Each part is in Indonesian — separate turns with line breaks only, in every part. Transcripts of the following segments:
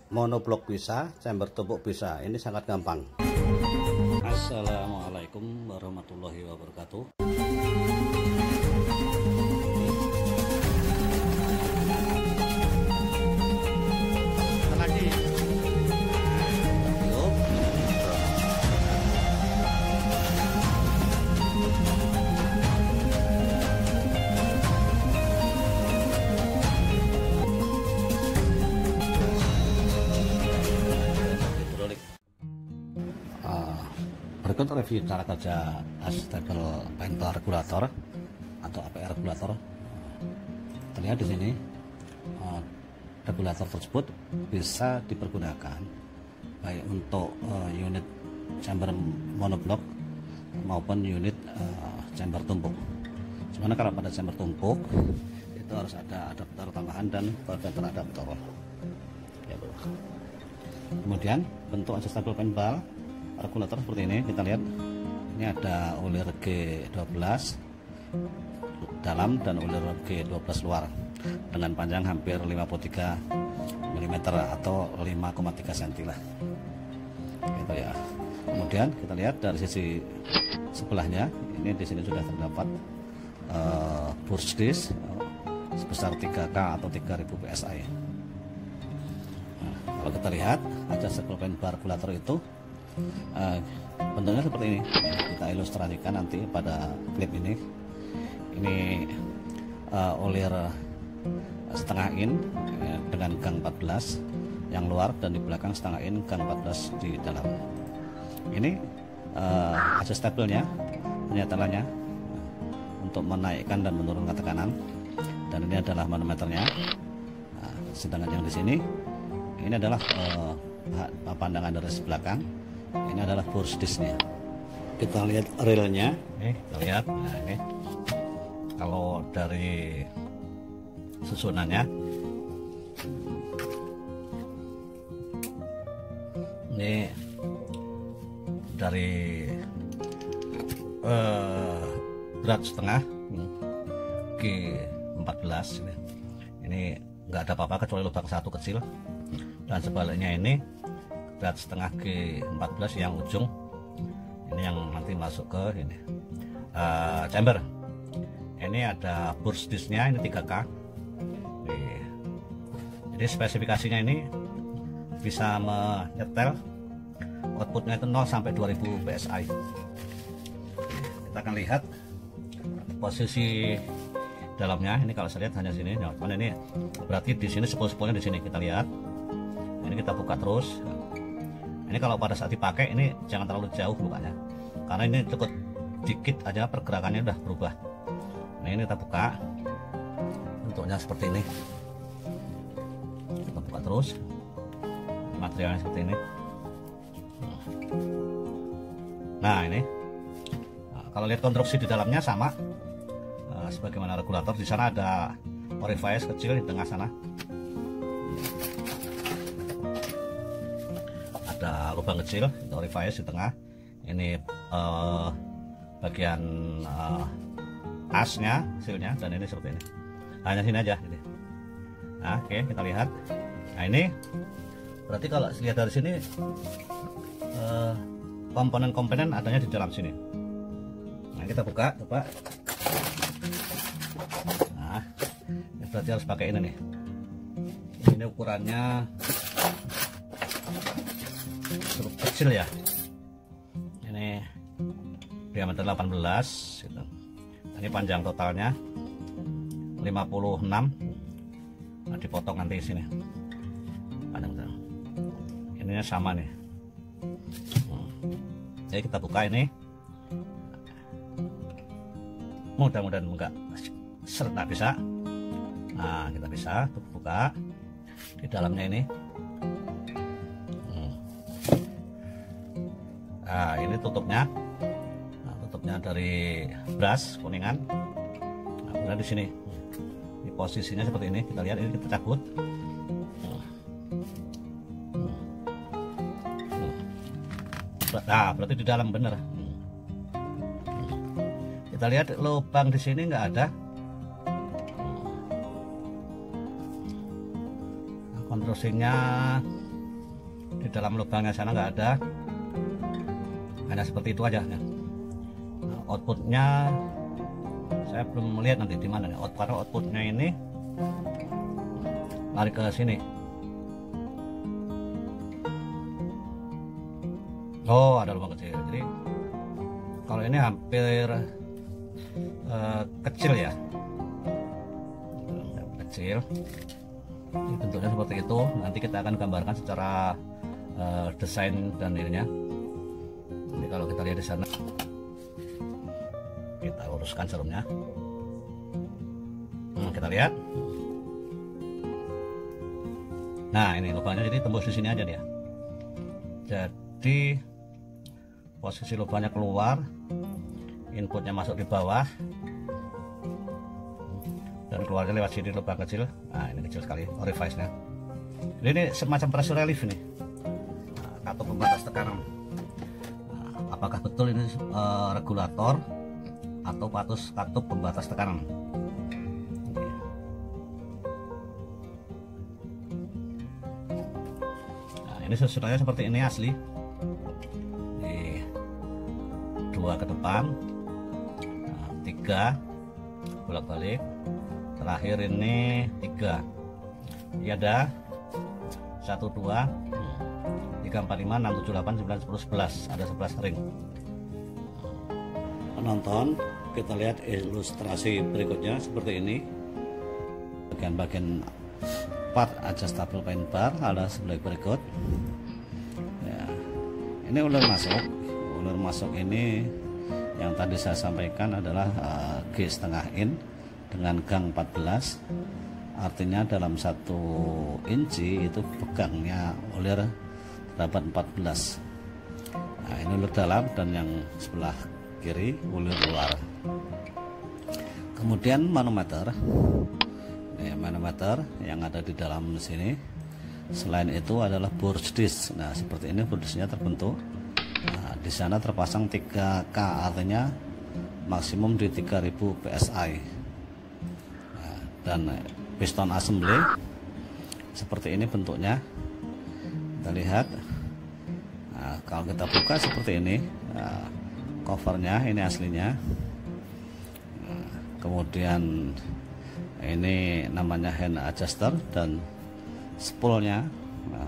monoblok bisa, chamber tumpuk bisa. Ini sangat gampang. Assalamualaikum warahmatullahi wabarakatuh. Berikut review cara kerja Astable Painter Regulator atau APR regulator. Terlihat di sini regulator tersebut bisa dipergunakan baik untuk unit chamber monoblok maupun unit chamber tumpuk. Sebenarnya kalau pada chamber tumpuk itu harus ada adaptor tambahan dan converter adaptor. Ya, kemudian bentuk Astable Painter regulator seperti ini, kita lihat ini ada ulir G12 dalam dan ulir G12 luar dengan panjang hampir 53 mm atau 5,3 cm lah gitu ya. Kemudian kita lihat dari sisi sebelahnya, ini di sini sudah terdapat burst disc sebesar 3K atau 3000 PSI. Nah, kalau kita lihat aja Astable Painter regulator itu bentuknya seperti ini. Kita ilustrasikan nanti pada klip ini. Ini ulir setengah in dengan gang 14 yang luar, dan di belakang setengah in gang 14 di dalam. Ini adjustable-nya, penyetelannya untuk menaikkan dan menurunkan tekanan, dan ini adalah manometernya. Nah, sedangkan yang di sini ini adalah pandangan dari belakang. Ini adalah burst disc-nya. Kita lihat relnya, kita lihat. Nah, ini kalau dari susunannya, ini dari berat setengah G14 ini nggak ada apa-apa kecuali lubang satu kecil, dan sebaliknya ini berat setengah G14 yang ujung ini yang nanti masuk ke ini chamber. Ini ada burst disc-nya, ini 3K. Jadi spesifikasinya ini bisa menyetel outputnya itu 0 sampai 2000 PSI. Kita akan lihat posisi dalamnya. Ini kalau saya lihat hanya sini, cuman ini berarti di sini sepul-sepulnya di sini. Kita lihat. Ini kita buka terus. Ini kalau pada saat dipakai ini jangan terlalu jauh bukanya, karena ini cukup dikit aja pergerakannya udah berubah. Nah, ini kita buka, bentuknya seperti ini. Kita buka terus, materialnya seperti ini. Nah, ini kalau lihat konstruksi di dalamnya sama sebagaimana regulator. Di sana ada orifice kecil di tengah sana, ada lubang kecil, orifice di tengah. Ini bagian asnya, hasilnya, dan ini seperti ini. Hanya sini aja ini. Nah, oke, kita lihat. Nah, ini berarti kalau lihat dari sini komponen-komponen adanya di dalam sini. Nah, kita buka, coba. Nah, ini berarti harus pakai ini nih. Ini ukurannya cukup kecil ya. Ini diameter 18 gitu. Ini panjang totalnya 56. Nah, dipotong nanti sini. Ininya sama nih. Jadi kita buka ini. Mudah-mudahan enggak serta bisa. Nah, kita bisa buka di dalamnya ini. Nah, ini tutupnya. Nah, tutupnya dari brass kuningan. Nah, kemudian di sini. Di posisinya seperti ini. Kita lihat, ini kita cabut. Nah, berarti di dalam bener. Kita lihat lubang di sini nggak ada. Konstruksinya Di dalam lubangnya sana nggak ada, hanya seperti itu aja ya. Nah, outputnya saya belum melihat nanti di mana nih. Karena outputnya ini lari ke sini. Oh, ada lubang kecil. Jadi kalau ini hampir kecil ya, kecil. Ini bentuknya seperti itu. Nanti kita akan gambarkan secara desain dan ininya. Ini kalau kita lihat di sana, kita luruskan serumnya. Kita lihat. Nah, ini lubangnya, jadi tembus di sini aja dia. Jadi posisi lubangnya keluar, inputnya masuk di bawah, dan keluarnya lewat sini lubang kecil. Nah, ini kecil sekali orifice-nya. Jadi ini semacam pressure relief ini, katup pembatas tekanan. Nah, apakah betul ini regulator atau katup pembatas tekanan? Nah, ini susunannya seperti ini asli. Nih, 2 ke depan, 3 bolak-balik, terakhir ini 3. Ini ada 1, 2, 3, 4, 5, 6, 7, 8, 9, 10, 11. Ada 11 ring. Penonton, kita lihat ilustrasi berikutnya seperti ini. Bagian-bagian part adjustable paint bar ada sebelah berikut ya. Ini ular masuk. Ular masuk ini yang tadi saya sampaikan adalah G,5 in dengan gang 14. Artinya dalam 1 inci itu pegangnya ulir terdapat 14. Nah, ini ulir dalam, dan yang sebelah kiri ulir luar. Kemudian manometer. Ini manometer yang ada di dalam sini. Selain itu adalah burst disc. Nah, seperti ini burst disc-nya terbentuk. Nah, di sana terpasang 3K, artinya maksimum di 3000 psi. Nah, dan piston assembly seperti ini bentuknya. Kita lihat. Nah, kalau kita buka seperti ini, nah, covernya ini aslinya. Nah, kemudian ini namanya hand adjuster, dan spoolnya, nah,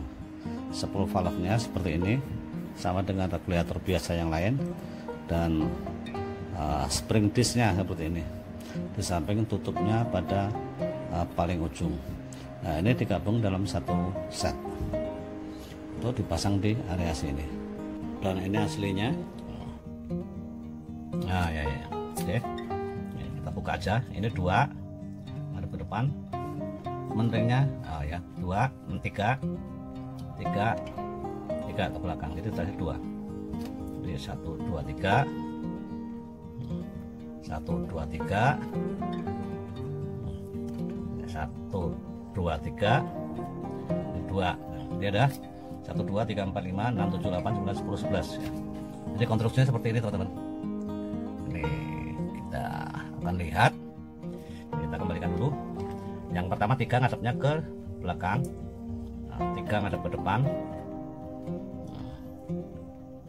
spool valve-nya seperti ini, sama dengan regulator biasa yang lain, dan spring disc-nya seperti ini. Di samping tutupnya pada paling ujung. Nah, ini digabung dalam 1 set. Itu dipasang di area sini. Dan ini aslinya. Nah, ya. Oke. Kita buka aja. Ini 2 ada ke depan. Menringnya, oh ya, 2, 3 ke belakang. Itu tadi 2. Jadi 1, 2, 3. 1, 2, 3. 1, 2, 3. Ini 2. Ini ada 1, 2, 3, 4, 5, 6, 7, 8, 9, 10, 11 ya. Jadi konstruksinya seperti ini, teman-teman. Ini kita akan lihat. Kita kembalikan dulu. Yang pertama 3 ngadepnya ke belakang, 3 ngadep ke depan.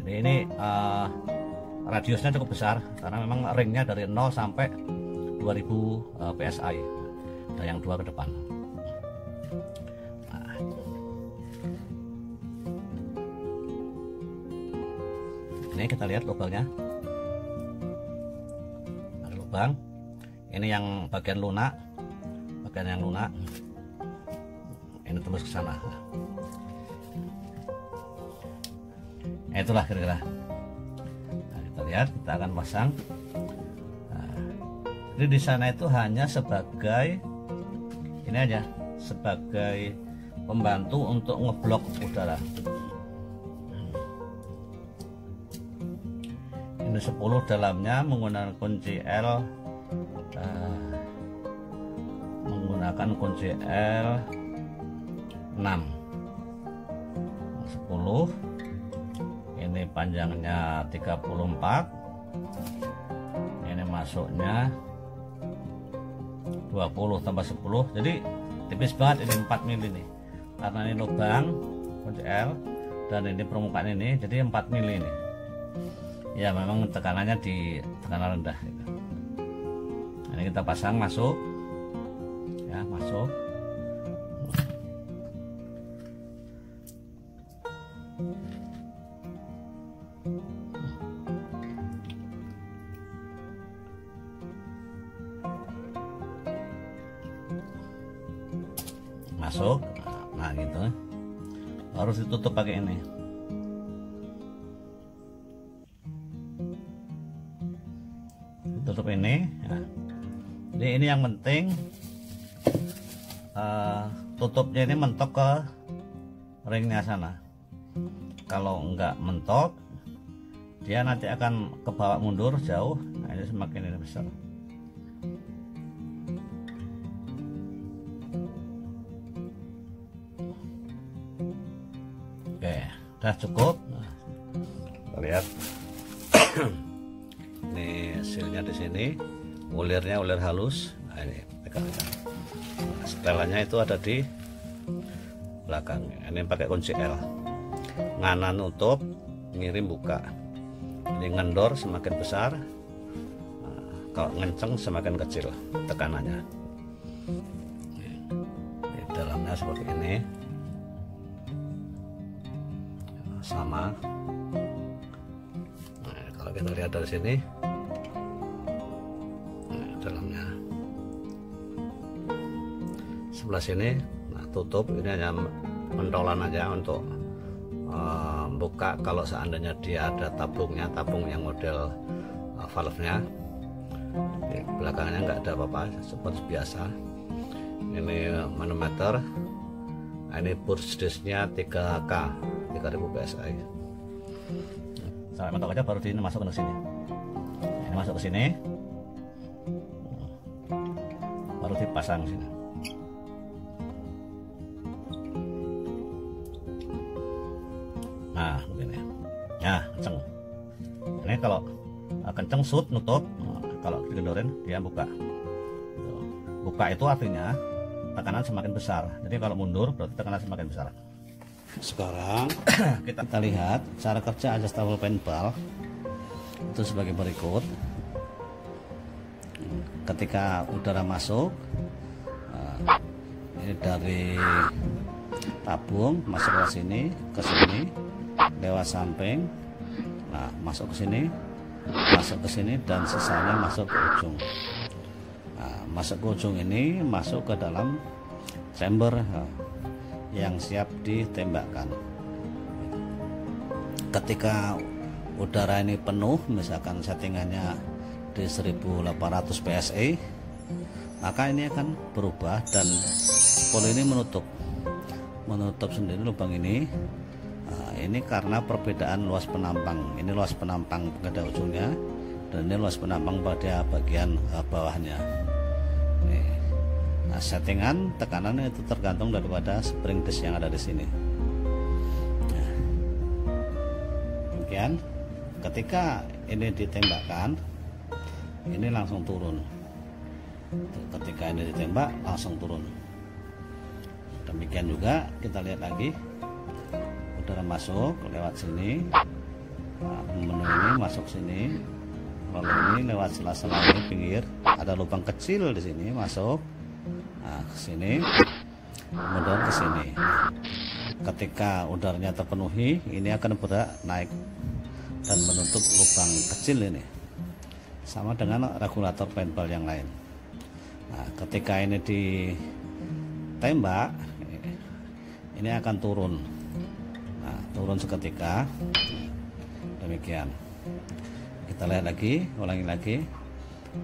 Jadi ini radiusnya cukup besar karena memang ringnya dari 0 sampai 2000 psi. Dan yang 2 ke depan. Nah, ini kita lihat lubangnya. Ada lubang. Ini yang bagian lunak. Bagian yang lunak. Ini tembus ke sana. Itulah kira-kira. Nah, kita lihat, kita akan pasang. Nah, jadi di sana itu hanya sebagai ini aja, sebagai pembantu untuk ngeblok udara. Ini 10 dalamnya menggunakan kunci L, menggunakan kunci L6. 10. Ini panjangnya 34. Ini masuknya 20 tambah 10. Jadi tipis banget, ini 4 mili nih. Karena ini lubang kunci L, dan ini permukaan ini, jadi 4 mili ini. Ya memang tekanannya di tekanan rendah gitu. Nah, ini kita pasang, masuk ya, masuk. Masuk, nah gitu, harus ditutup pakai ini. Tutup ini ya. Jadi ini yang penting, tutupnya ini mentok ke ringnya sana. Kalau enggak mentok, dia nanti akan ke bawah mundur jauh. Nah, ini semakin ini besar. Oke, udah cukup. Nah, kita lihat. Ini hasilnya di sini, ulirnya ulir halus. Nah, ini pegang-pegang. Nah, setelannya itu ada di belakang. Ini pakai kunci L. Nganan nutup, ngirim buka. Ini ngendor semakin besar. Nah, kalau ngenceng semakin kecil tekanannya. Ini dalamnya seperti ini. Sama. Nah, kalau kita lihat dari sini, nah, dalamnya sebelah sini, nah tutup ini hanya pentolan aja untuk buka kalau seandainya dia ada tabungnya, tabung yang model valve-nya. Di belakangnya nggak ada apa-apa, seperti biasa. Ini manometer. Nah, ini burst disk-nya 3K, 3000 PSI. Sampai mentok aja baru dimasukkan ke sini. Ini masuk ke sini, baru dipasang sini. Nah begini ya, kenceng. Ini kalau kenceng shoot nutup, kalau digendorin dia buka. Buka itu artinya tekanan semakin besar. Jadi kalau mundur berarti tekanan semakin besar. Sekarang kita lihat cara kerja adjustable paint valve itu sebagai berikut. Ketika udara masuk, ini dari tabung masuk ke sini, lewat samping, nah masuk ke sini, dan sisanya masuk ke ujung. Nah, masuk ke ujung ini masuk ke dalam chamber yang siap ditembakkan. Ketika udara ini penuh, misalkan settingannya di 1800 PSI, maka ini akan berubah dan spool ini menutup sendiri lubang ini. Nah, ini karena perbedaan luas penampang. Ini luas penampang pada ujungnya dan ini luas penampang pada bagian bawahnya. Nah, settingan tekanan itu tergantung daripada spring disk yang ada di sini. Nah, demikian. Ketika ini ditembakkan, ini langsung turun. Ketika ini ditembak, langsung turun. Demikian juga kita lihat lagi, udara masuk lewat sini, nah, menu ini masuk sini, lalu ini lewat sela-sela ini pinggir, ada lubang kecil di sini masuk. Nah, ke sini, kemudian ke sini. Ketika udaranya terpenuhi, ini akan bergerak naik dan menutup lubang kecil ini. Sama dengan regulator paint valve yang lain. Nah, ketika ini ditembak, ini akan turun. Nah, turun seketika. Demikian. Kita lihat lagi, ulangi lagi.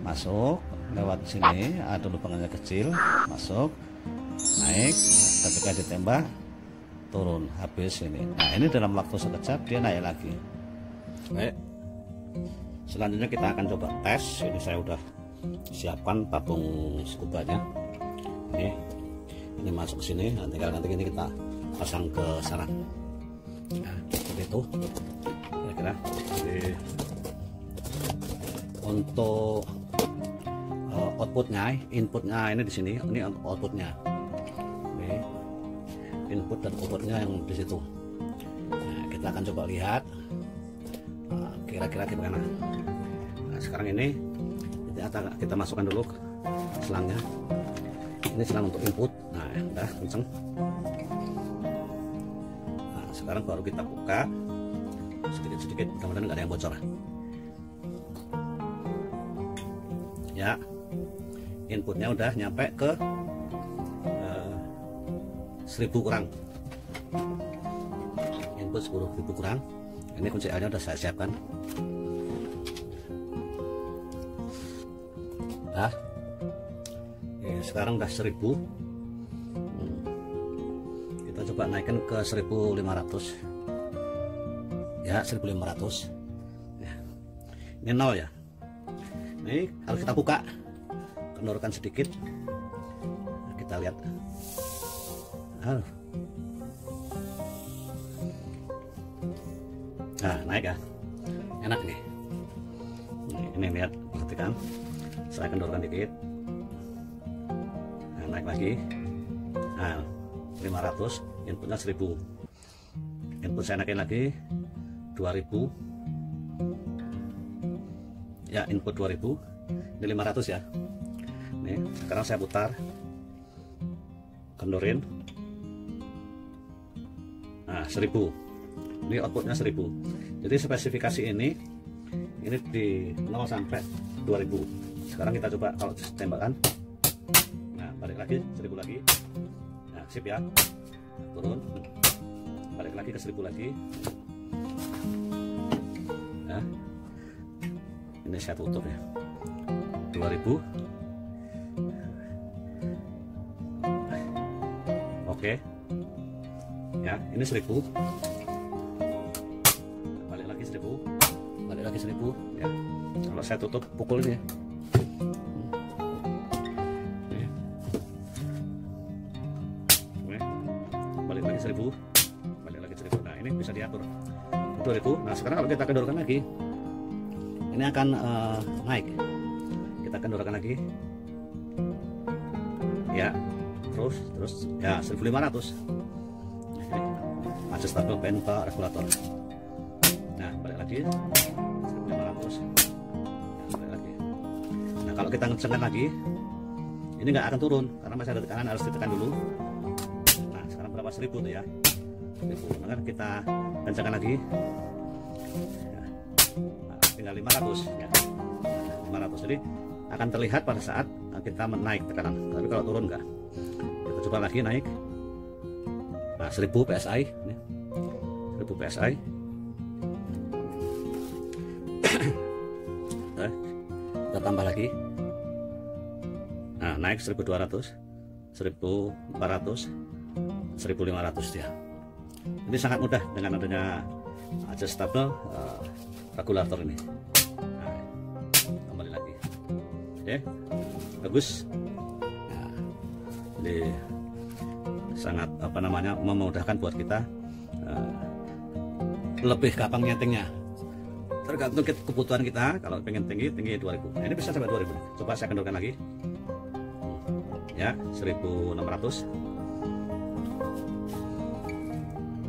Masuk lewat sini, ada lubangnya kecil, masuk, naik, ketika ditembak turun, habis ini. Nah, ini dalam waktu sekejap dia naik lagi. Baik, selanjutnya kita akan coba tes. Ini saya udah siapkan tabung skubanya. Ini masuk ke sini, nanti ini kita pasang ke sarang. Nah, seperti itu kira-kira. Untuk outputnya, inputnya ini di sini, ini outputnya. Input dan outputnya yang di situ. Nah, kita akan coba lihat kira-kira gimana. Nah, sekarang ini kita masukkan dulu selangnya. Ini selang untuk input. Nah, udah kenceng. Nah, sekarang baru kita buka sedikit-sedikit, mudah-mudahan nggak ada yang bocor. Ya, inputnya udah nyampe ke 1000 kurang. Input 10.000 kurang. Ini kunci L nya udah saya siapkan. Nah, sekarang udah 1000. Kita coba naikkan ke 1500. Ya, 1500. Ya. Ini 0 ya. Ini harus kita buka, kendorkan sedikit. Nah, kita lihat. Nah, naik ya, enak nih. Ini lihat, perhatikan. Saya kendorkan dikit. Nah, naik lagi. Nah, 500. Inputnya 1000. Input saya naikin lagi 2000. Ya, input 2000. Ini 500 ya. Nih, sekarang saya putar, kendorin. Nah, 1000. Ini outputnya 1000. Jadi spesifikasi ini di 0 sampai 2000. Sekarang kita coba kalau tembakan. Nah, balik lagi 1000 lagi. Nah, sip ya. Turun. Balik lagi ke 1000 lagi. Nah, ini saya tutup ya. 2000. Oke. Ya, ini 1000. Balik lagi 1000. Balik lagi 1000 ya. Kalau saya tutup pukul ini ya. Balik lagi 1000. Balik lagi 1000. Nah, ini bisa diatur 2000. Nah, sekarang kalau kita kendorkan lagi, ini akan naik. Kita kendorkan lagi ya, terus ya 1500. Adjustable band regulator. Nah, balik lagi 1500. Nah, balik lagi. Nah, kalau kita kencangkan lagi, ini nggak akan turun karena masih ada tekanan, harus ditekan dulu. Nah, sekarang berapa? 1000 tuh ya. 1000. Maka kita kencangkan lagi. Nah, tinggal 500 ya. 500. Jadi akan terlihat pada saat kita menaik tekanan. Tapi kalau turun enggak. Kita coba lagi naik. Nah, 1000 PSI. 1000 PSI. Kita tambah lagi. Nah, naik 1200, 1400, 1500 ya. Ini sangat mudah dengan adanya adjustable regulator ini. Nah, kembali lagi. Oke, bagus. Nah, ini sangat memudahkan buat kita, lebih gampang nyetingnya. Tergantung kebutuhan kita. Kalau pengen tinggi 2000. Nah, ini bisa sampai 2000. Coba saya kendorkan lagi. Ya, 1600.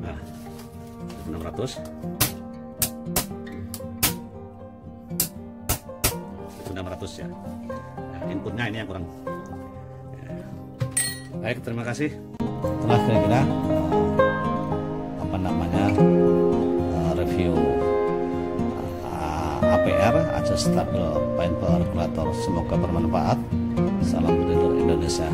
Nah, 1600. 1600 ya. Nah, inputnya ini yang kurang. Ya. Baik, terima kasih. Setelah kira-kira review APR, Adjustable Paintball Regulator, semoga bermanfaat. Salam Brilur Indonesia.